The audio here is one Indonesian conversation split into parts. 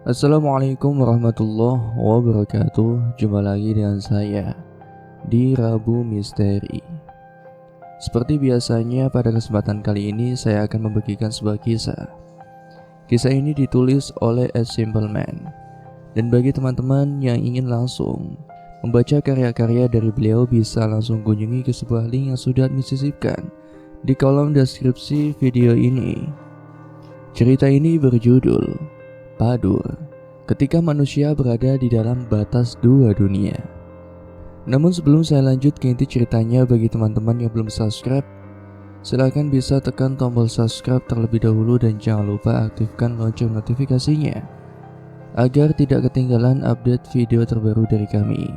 Assalamualaikum warahmatullahi wabarakatuh. Jumpa lagi dengan saya di Rabu Misteri. Seperti biasanya pada kesempatan kali ini saya akan membagikan sebuah kisah. Kisah ini ditulis oleh A Simple Man. Dan bagi teman-teman yang ingin langsung membaca karya-karya dari beliau, bisa langsung kunjungi ke sebuah link yang sudah disisipkan di kolom deskripsi video ini. Cerita ini berjudul Padur, ketika manusia berada di dalam batas dua dunia. Namun sebelum saya lanjut ke inti ceritanya, bagi teman-teman yang belum subscribe, silahkan bisa tekan tombol subscribe terlebih dahulu dan jangan lupa aktifkan lonceng notifikasinya agar tidak ketinggalan update video terbaru dari kami.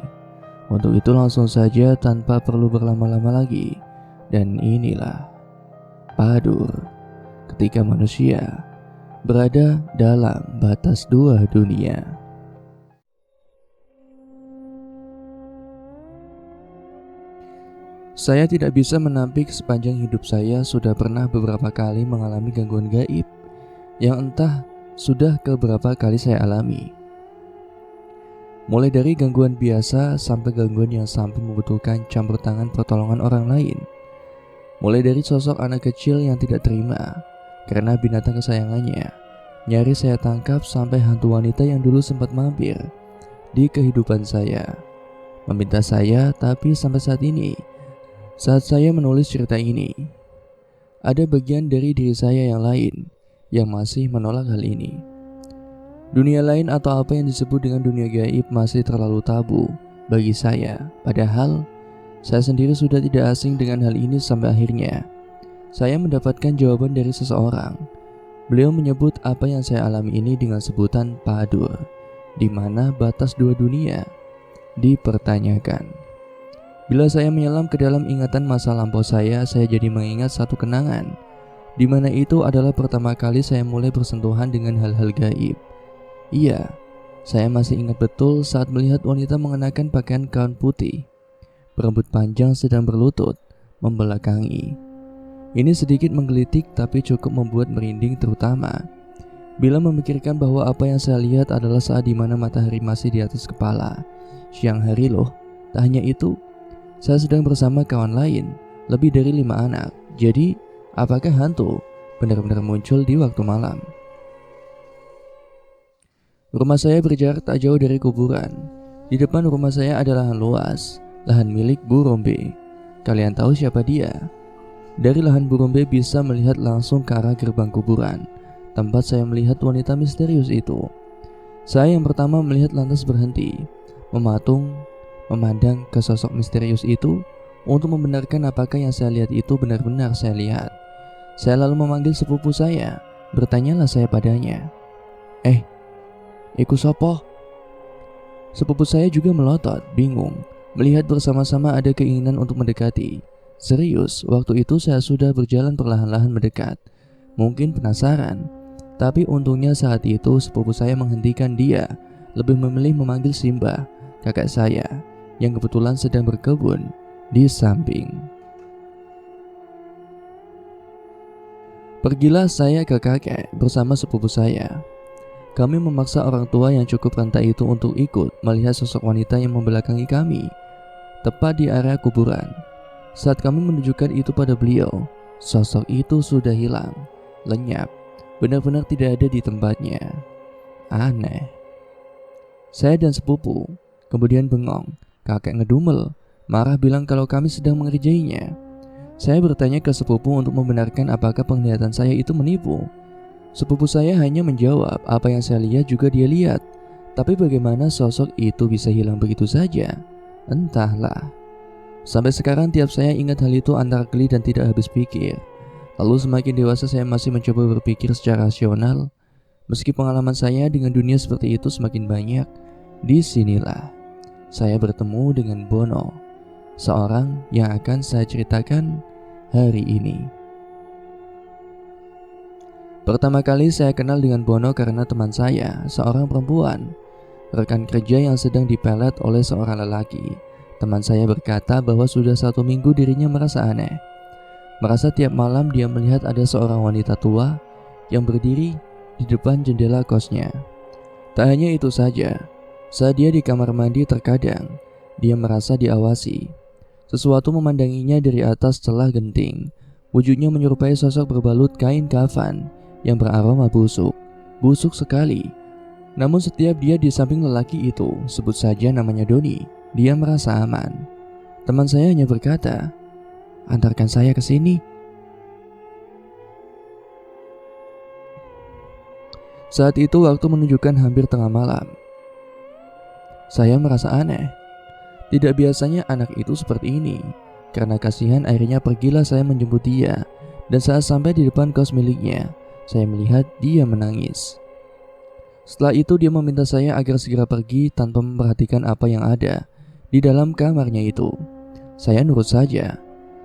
Untuk itu langsung saja tanpa perlu berlama-lama lagi. Dan inilah Padur, ketika manusia berada dalam batas dua dunia. Saya tidak bisa menampik sepanjang hidup saya sudah pernah beberapa kali mengalami gangguan gaib yang entah sudah keberapa kali saya alami. Mulai dari gangguan biasa sampai gangguan yang sampai membutuhkan campur tangan pertolongan orang lain. Mulai dari sosok anak kecil yang tidak terima karena binatang kesayangannya nyaris saya tangkap, sampai hantu wanita yang dulu sempat mampir di kehidupan saya meminta saya, tapi sampai saat ini, saat saya menulis cerita ini, ada bagian dari diri saya yang lain yang masih menolak hal ini. Dunia lain atau apa yang disebut dengan dunia gaib masih terlalu tabu bagi saya, padahal saya sendiri sudah tidak asing dengan hal ini. Sampai akhirnya saya mendapatkan jawaban dari seseorang. Beliau menyebut apa yang saya alami ini dengan sebutan padur, di mana batas dua dunia dipertanyakan. Bila saya menyelam ke dalam ingatan masa lampau saya jadi mengingat satu kenangan, di mana itu adalah pertama kali saya mulai bersentuhan dengan hal-hal gaib. Iya, saya masih ingat betul saat melihat wanita mengenakan pakaian gaun putih, berambut panjang sedang berlutut, membelakangi. Ini sedikit menggelitik tapi cukup membuat merinding, terutama bila memikirkan bahwa apa yang saya lihat adalah saat dimana matahari masih di atas kepala. Siang hari loh. Tak hanya itu, saya sedang bersama kawan lain, lebih dari 5 anak. Jadi, apakah hantu benar-benar muncul di waktu malam? Rumah saya berjarak tak jauh dari kuburan. Di depan rumah saya ada lahan luas, lahan milik Bu Rombe. Kalian tahu siapa dia? Dari lahan Bu Rombe bisa melihat langsung ke arah gerbang kuburan, tempat saya melihat wanita misterius itu. Saya yang pertama melihat lantas berhenti, mematung, memandang ke sosok misterius itu untuk membenarkan apakah yang saya lihat itu benar-benar saya lihat. Saya lalu memanggil sepupu saya, bertanyalah saya padanya, iku sopo? Sepupu saya juga melotot, bingung, melihat bersama-sama ada keinginan untuk mendekati. Serius, waktu itu saya sudah berjalan perlahan-lahan mendekat. Mungkin penasaran, tapi untungnya saat itu sepupu saya menghentikan dia, lebih memilih memanggil Simba, kakak saya, yang kebetulan sedang berkebun di samping. Pergilah saya ke kakek bersama sepupu saya. Kami memaksa orang tua yang cukup renta itu untuk ikut melihat sosok wanita yang membelakangi kami, tepat di area kuburan. Saat kami menunjukkan itu pada beliau, sosok itu sudah hilang, lenyap, benar-benar tidak ada di tempatnya. Aneh. Saya dan sepupu kemudian bengong. Kakek ngedumel, marah bilang kalau kami sedang mengerjainya. Saya bertanya ke sepupu untuk membenarkan apakah penglihatan saya itu menipu. Sepupu saya hanya menjawab apa yang saya lihat juga dia lihat. Tapi bagaimana sosok itu bisa hilang begitu saja? Entahlah. Sampai sekarang tiap saya ingat hal itu antara geli dan tidak habis pikir. Lalu semakin dewasa saya masih mencoba berpikir secara rasional. Meski pengalaman saya dengan dunia seperti itu semakin banyak, disinilah saya bertemu dengan Bono, seorang yang akan saya ceritakan hari ini. Pertama kali saya kenal dengan Bono karena teman saya, seorang perempuan, rekan kerja yang sedang dipelet oleh seorang lelaki. Teman saya berkata bahwa sudah 1 minggu dirinya merasa aneh. Merasa tiap malam dia melihat ada seorang wanita tua yang berdiri di depan jendela kosnya. Tak hanya itu saja, saat dia di kamar mandi terkadang dia merasa diawasi. Sesuatu memandanginya dari atas celah genting. Wujudnya menyerupai sosok berbalut kain kafan yang beraroma busuk. Busuk sekali. Namun setiap dia di samping lelaki itu, sebut saja namanya Doni, dia merasa aman. Teman saya hanya berkata, "Antarkan saya ke sini." Saat itu waktu menunjukkan hampir tengah malam. Saya merasa aneh. Tidak biasanya anak itu seperti ini. Karena kasihan akhirnya pergilah saya menjemput dia. Dan saat sampai di depan kos miliknya, saya melihat dia menangis. Setelah itu dia meminta saya agar segera pergi tanpa memperhatikan apa yang ada di dalam kamarnya itu. Saya nurut saja.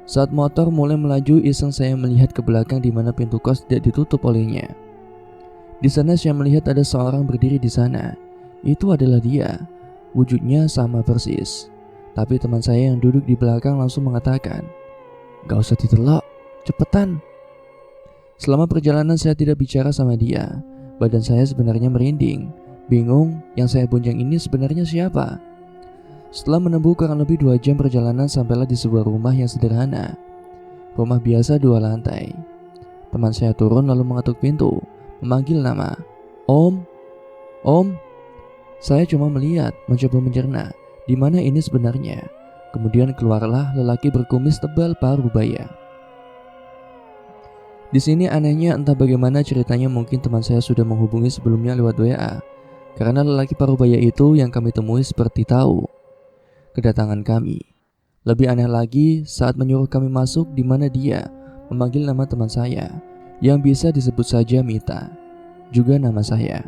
Saat motor mulai melaju, iseng saya melihat ke belakang di mana pintu kos tidak ditutup olehnya. Di sana saya melihat ada seorang berdiri di sana. Itu adalah dia. Wujudnya sama persis. Tapi teman saya yang duduk di belakang langsung mengatakan, "Gak usah ditelok, cepetan." Selama perjalanan saya tidak bicara sama dia. Badan saya sebenarnya merinding. Bingung, yang saya bonceng ini sebenarnya siapa? Setelah menempuh kurang lebih 2 jam perjalanan, sampailah di sebuah rumah yang sederhana. Rumah biasa 2 lantai. Teman saya turun lalu mengetuk pintu, memanggil nama, "Om, Om." Saya cuma melihat, mencoba mencerna di mana ini sebenarnya. Kemudian keluarlah lelaki berkumis tebal parubaya. Di sini anehnya, entah bagaimana ceritanya, mungkin teman saya sudah menghubungi sebelumnya lewat WA. Karena lelaki parubaya itu yang kami temui seperti tahu kedatangan kami. Lebih aneh lagi saat menyuruh kami masuk, di mana dia memanggil nama teman saya yang bisa disebut saja Mita, juga nama saya.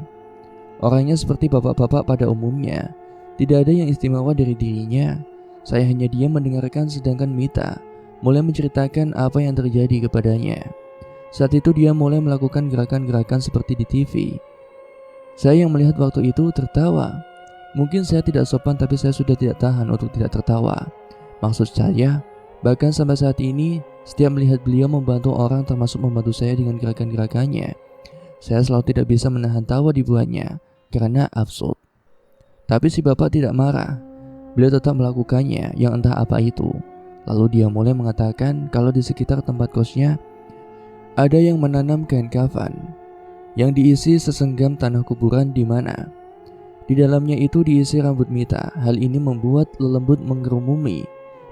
Orangnya seperti bapak-bapak pada umumnya. Tidak ada yang istimewa dari dirinya. Saya hanya diam mendengarkan sedangkan Mita mulai menceritakan apa yang terjadi kepadanya. Saat itu dia mulai melakukan gerakan-gerakan seperti di TV. Saya yang melihat waktu itu tertawa. Mungkin saya tidak sopan, tapi saya sudah tidak tahan untuk tidak tertawa. Maksud saya, bahkan sampai saat ini, setiap melihat beliau membantu orang termasuk membantu saya dengan gerakan-gerakannya, saya selalu tidak bisa menahan tawa dibuatnya karena absurd. Tapi si bapak tidak marah. Beliau tetap melakukannya yang entah apa itu. Lalu dia mulai mengatakan kalau di sekitar tempat kosnya ada yang menanam kain kafan yang diisi sesenggam tanah kuburan di mana di dalamnya itu diisi rambut Mita. Hal ini membuat lelembut mengerumuni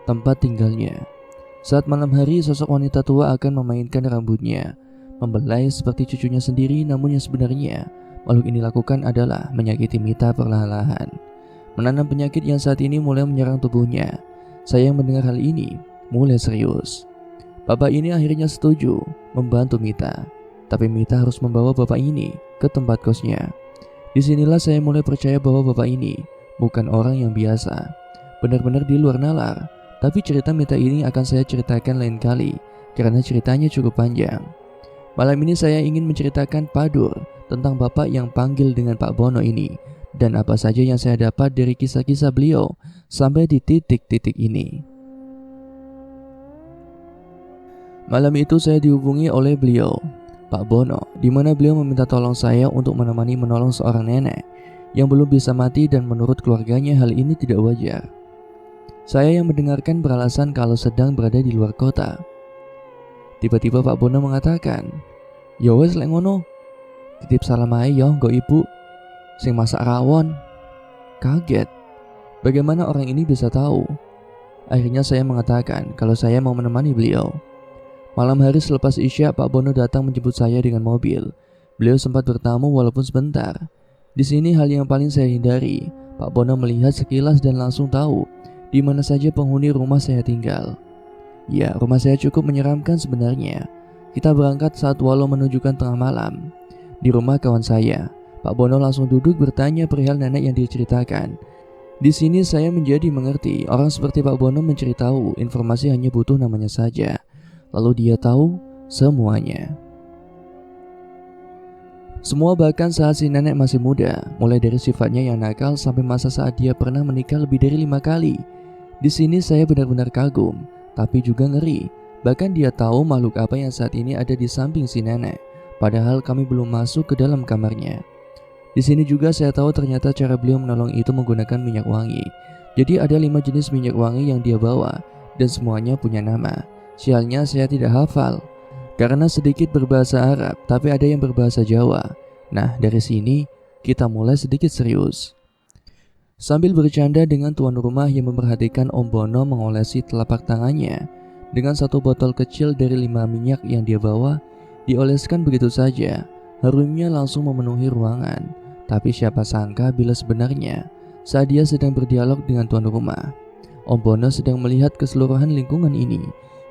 tempat tinggalnya. Saat malam hari, sosok wanita tua akan memainkan rambutnya, membelai seperti cucunya sendiri. Namun yang sebenarnya makhluk ini lakukan adalah menyakiti Mita perlahan-lahan, menanam penyakit yang saat ini mulai menyerang tubuhnya. Saya yang mendengar hal ini mulai serius. Bapak ini akhirnya setuju membantu Mita, tapi Mita harus membawa bapak ini ke tempat kosnya. Disinilah saya mulai percaya bahwa bapak ini bukan orang yang biasa, benar-benar di luar nalar. Tapi cerita Mita ini akan saya ceritakan lain kali, karena ceritanya cukup panjang. Malam ini saya ingin menceritakan padur tentang bapak yang panggil dengan Pak Bono ini, dan apa saja yang saya dapat dari kisah-kisah beliau sampai di titik-titik ini. Malam itu saya dihubungi oleh beliau, Pak Bono, di mana beliau meminta tolong saya untuk menemani menolong seorang nenek yang belum bisa mati, dan menurut keluarganya hal ini tidak wajar. Saya yang mendengarkan beralasan kalau sedang berada di luar kota. Tiba-tiba Pak Bono mengatakan, "Ya wes lek ngono, titip salam ae yo nggo ibu sing masak rawon." Kaget, bagaimana orang ini bisa tahu? Akhirnya saya mengatakan kalau saya mau menemani beliau. Malam hari selepas Isya, Pak Bono datang menjemput saya dengan mobil. Beliau sempat bertamu walaupun sebentar. Di sini hal yang paling saya hindari. Pak Bono melihat sekilas dan langsung tahu di mana saja penghuni rumah saya tinggal. Ya, rumah saya cukup menyeramkan sebenarnya. Kita berangkat saat walau menunjukkan tengah malam. Di rumah kawan saya, Pak Bono langsung duduk bertanya perihal nenek yang diceritakan. Di sini saya menjadi mengerti, orang seperti Pak Bono menceritakan informasi hanya butuh namanya saja, lalu dia tahu semuanya. Semua, bahkan saat si nenek masih muda, mulai dari sifatnya yang nakal sampai masa saat dia pernah menikah lebih dari 5 kali. Di sini saya benar-benar kagum, tapi juga ngeri. Bahkan dia tahu makhluk apa yang saat ini ada di samping si nenek, padahal kami belum masuk ke dalam kamarnya. Di sini juga saya tahu ternyata cara beliau menolong itu menggunakan minyak wangi. Jadi ada 5 jenis minyak wangi yang dia bawa dan semuanya punya nama. Sialnya saya tidak hafal karena sedikit berbahasa Arab, tapi ada yang berbahasa Jawa. Nah, dari sini kita mulai sedikit serius. Sambil bercanda dengan tuan rumah yang memperhatikan, Om Bono mengolesi telapak tangannya dengan satu botol kecil dari 5 minyak yang dia bawa. Dioleskan begitu saja, harumnya langsung memenuhi ruangan. Tapi siapa sangka bila sebenarnya saat dia sedang berdialog dengan tuan rumah, Om Bono sedang melihat keseluruhan lingkungan ini.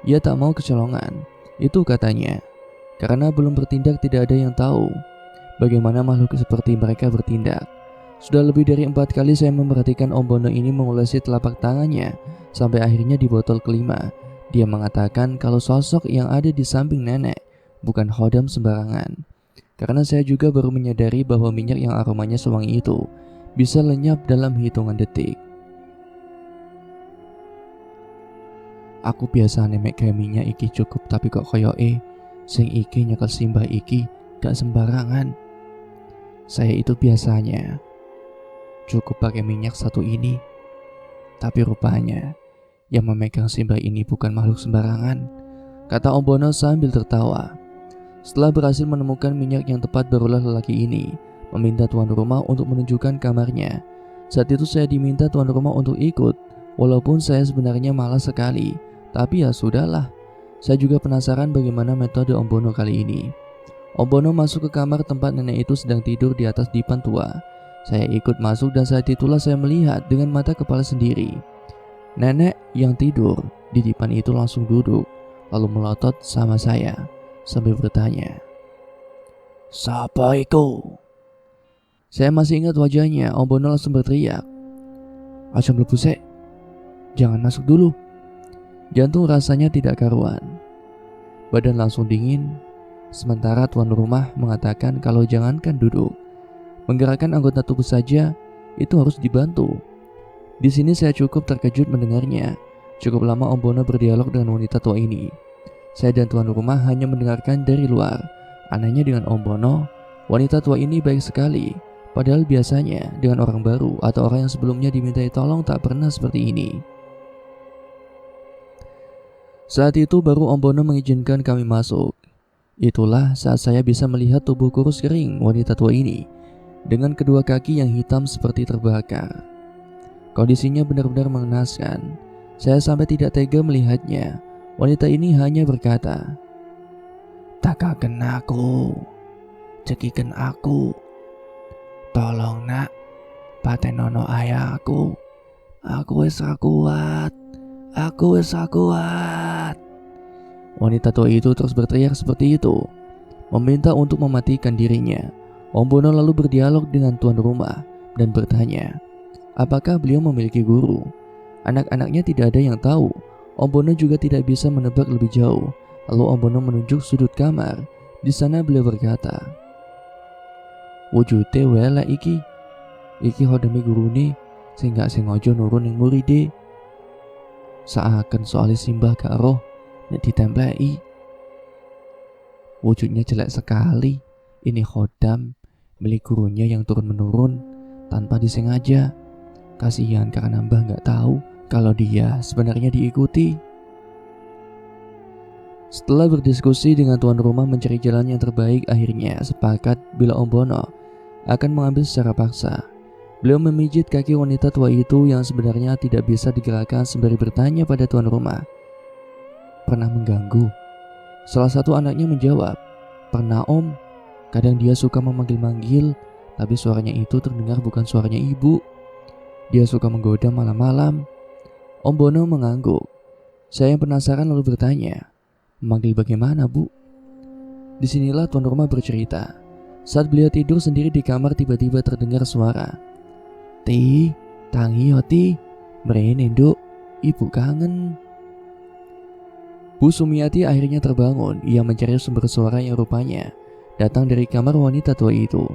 Ia tak mau kecolongan, itu katanya, karena belum bertindak tidak ada yang tahu bagaimana makhluk seperti mereka bertindak. Sudah lebih dari 4 kali saya memperhatikan Om Bono ini mengulesi telapak tangannya, sampai akhirnya di botol kelima dia mengatakan kalau sosok yang ada di samping nenek bukan khodam sembarangan. Karena saya juga baru menyadari bahwa minyak yang aromanya sewangi itu bisa lenyap dalam hitungan detik. Aku biasa nemek kayak minyak iki cukup, tapi kok koyoke sing iki nyekel simbah iki gak sembarangan. Saya itu biasanya cukup pakai minyak satu ini, tapi rupanya yang memegang simbah ini bukan makhluk sembarangan, kata Om Bono sambil tertawa. Setelah berhasil menemukan minyak yang tepat, barulah lelaki ini meminta tuan rumah untuk menunjukkan kamarnya. Saat itu saya diminta tuan rumah untuk ikut, walaupun saya sebenarnya malas sekali, tapi ya sudahlah. Saya juga penasaran bagaimana metode Om Bono kali ini. Om Bono masuk ke kamar tempat nenek itu sedang tidur di atas dipan tua. Saya ikut masuk dan saat itulah saya melihat dengan mata kepala sendiri. Nenek yang tidur di dipan itu langsung duduk, lalu melotot sama saya sambil bertanya, "Siapa itu?" Saya masih ingat wajahnya. Om Bono langsung berteriak, "Aja mlebu sik, jangan masuk dulu." Jantung rasanya tidak karuan, badan langsung dingin. Sementara tuan rumah mengatakan kalau jangankan duduk, menggerakkan anggota tubuh saja itu harus dibantu. Di sini saya cukup terkejut mendengarnya. Cukup lama Om Bono berdialog dengan wanita tua ini. Saya dan tuan rumah hanya mendengarkan dari luar. Anehnya dengan Om Bono, wanita tua ini baik sekali. Padahal biasanya dengan orang baru atau orang yang sebelumnya dimintai tolong tak pernah seperti ini. Saat itu baru Om Bono mengizinkan kami masuk. Itulah saat saya bisa melihat tubuh kurus kering wanita tua ini dengan kedua kaki yang hitam seperti terbakar. Kondisinya benar-benar mengenaskan. Saya sampai tidak tega melihatnya. Wanita ini hanya berkata, "Takaken aku, cekiken aku. Tolong nak, patenono ayahku. Aku wis ra kuat. Aku wis ra kuat." Wanita tua itu terus berteriak seperti itu, meminta untuk mematikan dirinya. Om Bono lalu berdialog dengan tuan rumah dan bertanya, apakah beliau memiliki guru? Anak-anaknya tidak ada yang tahu. Om Bono juga tidak bisa menebak lebih jauh. Lalu Om Bono menunjuk sudut kamar. Di sana beliau berkata, "Wujute welek iki. Iki hodame gurune sing gak sengaja nurun ning muride. Seakan soal simbah gak roh nek ditempeli. Wujudnya jelek sekali. Ini khodam milik gurunya yang turun-menurun tanpa disengaja. Kasihan karena Mbah gak tahu kalau dia sebenarnya diikuti." Setelah berdiskusi dengan tuan rumah mencari jalan yang terbaik, akhirnya sepakat bila Om Bono akan mengambil secara paksa. Beliau memijit kaki wanita tua itu yang sebenarnya tidak bisa digerakkan sembari bertanya pada tuan rumah, "Pernah mengganggu?" Salah satu anaknya menjawab, "Pernah Om. Kadang dia suka memanggil-manggil, tapi suaranya itu terdengar bukan suaranya ibu. Dia suka menggoda malam-malam." Om Bono mengangguk. Saya yang penasaran lalu bertanya, "Memanggil bagaimana, Bu?" Disinilah tuan rumah bercerita. Saat beliau tidur sendiri di kamar, tiba-tiba terdengar suara, "Ti, tangi yo Ti, mrene Nduk, ibu kangen." Bu Sumiati akhirnya terbangun. Ia mencari sumber suara yang rupanya datang dari kamar wanita tua itu.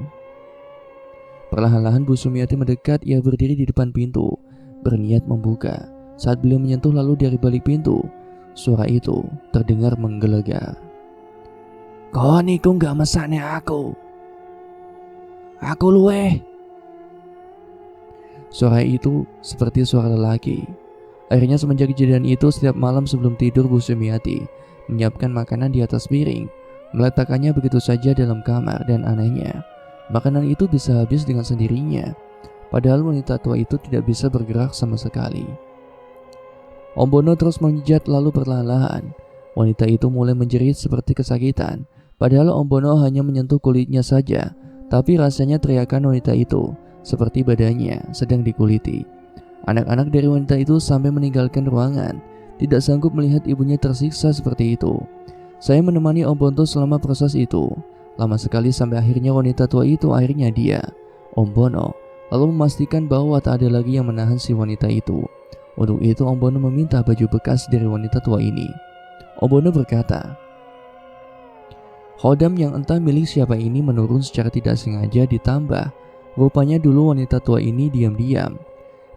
Perlahan-lahan Bu Sumiati mendekat. Ia berdiri di depan pintu, berniat membuka. Saat beliau menyentuh, lalu dari balik pintu, suara itu terdengar menggelegar, "Kon iku gak mesakne aku." Aku luweh. Suara itu seperti suara lelaki. Akhirnya semenjak kejadian itu, setiap malam sebelum tidur Bu Sumiati menyiapkan makanan di atas piring, meletakkannya begitu saja dalam kamar, dan anehnya, makanan itu bisa habis dengan sendirinya. Padahal wanita tua itu tidak bisa bergerak sama sekali. Om Bono terus menjejat lalu perlahan-lahan. Wanita itu mulai menjerit seperti kesakitan. Padahal Om Bono hanya menyentuh kulitnya saja, tapi rasanya teriakan wanita itu seperti badannya sedang dikuliti. Anak-anak dari wanita itu sampai meninggalkan ruangan, tidak sanggup melihat ibunya tersiksa seperti itu. Saya menemani Om Bono selama proses itu. Lama sekali sampai akhirnya wanita tua itu akhirnya dia, Om Bono, lalu memastikan bahwa tak ada lagi yang menahan si wanita itu. Untuk itu Om Bono meminta baju bekas dari wanita tua ini. Om Bono berkata, khodam yang entah milik siapa ini menurun secara tidak sengaja, ditambah rupanya dulu wanita tua ini diam-diam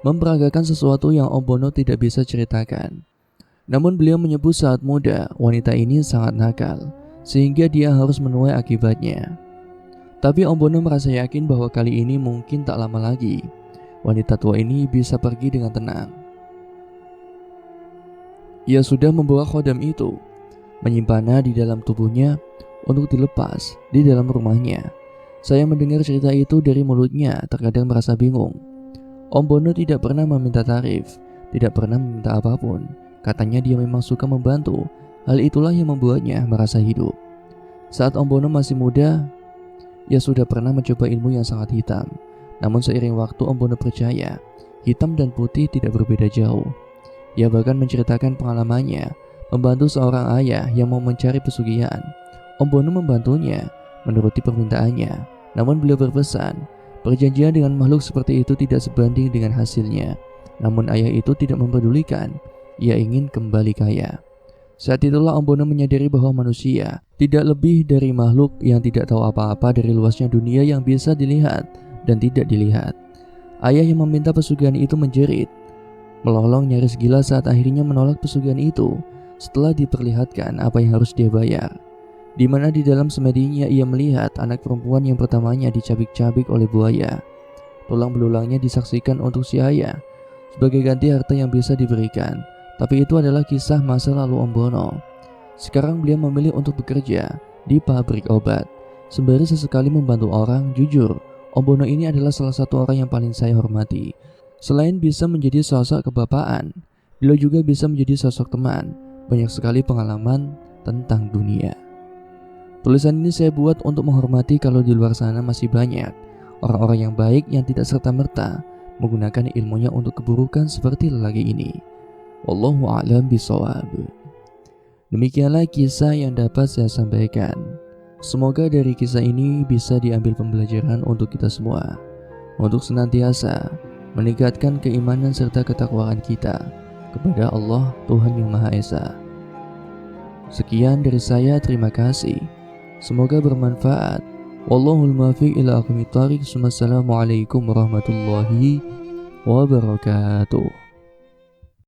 memperagakan sesuatu yang Om Bono tidak bisa ceritakan. Namun beliau menyebut saat muda wanita ini sangat nakal, sehingga dia harus menuai akibatnya. Tapi Om Bono merasa yakin bahwa kali ini mungkin tak lama lagi wanita tua ini bisa pergi dengan tenang. Ia sudah membawa khodam itu, menyimpannya di dalam tubuhnya untuk dilepas di dalam rumahnya. Saya mendengar cerita itu dari mulutnya, terkadang merasa bingung. Om Bono tidak pernah meminta tarif, tidak pernah meminta apapun. Katanya dia memang suka membantu. Hal itulah yang membuatnya merasa hidup. Saat Om Bono masih muda, ia sudah pernah mencoba ilmu yang sangat hitam. Namun seiring waktu Om Bono percaya, hitam dan putih tidak berbeda jauh. Ia bahkan menceritakan pengalamannya membantu seorang ayah yang mau mencari pesugihan. Om Bono membantunya, menuruti permintaannya. Namun beliau berpesan, perjanjian dengan makhluk seperti itu tidak sebanding dengan hasilnya. Namun ayah itu tidak mempedulikan, ia ingin kembali kaya. Saat itulah Om Bono menyadari bahwa manusia tidak lebih dari makhluk yang tidak tahu apa-apa dari luasnya dunia yang bisa dilihat dan tidak dilihat. Ayah yang meminta pesugihan itu menjerit, melolong nyaris gila saat akhirnya menolak pesugihan itu setelah diperlihatkan apa yang harus dia bayar. Di mana di dalam semedinya ia melihat anak perempuan yang pertamanya dicabik-cabik oleh buaya. Tulang belulangnya disaksikan untuk si ayah sebagai ganti harta yang bisa diberikan. Tapi itu adalah kisah masa lalu Om Bono. Sekarang beliau memilih untuk bekerja di pabrik obat, sembari sesekali membantu orang. Jujur, Om Bono ini adalah salah satu orang yang paling saya hormati. Selain bisa menjadi sosok kebapaan, beliau juga bisa menjadi sosok teman. Banyak sekali pengalaman tentang dunia. Tulisan ini saya buat untuk menghormati kalau di luar sana masih banyak orang-orang yang baik yang tidak serta-merta menggunakan ilmunya untuk keburukan seperti lelaki ini. Wallahu a'lam bishawab. Demikianlah kisah yang dapat saya sampaikan. Semoga dari kisah ini bisa diambil pembelajaran untuk kita semua, untuk senantiasa meningkatkan keimanan serta ketakwaan kita kepada Allah Tuhan Yang Maha Esa. Sekian dari saya, terima kasih. Semoga bermanfaat. Wallahul muwaffiq ila aqwamit thoriq. Wassalamualaikum warahmatullahi wabarakatuh.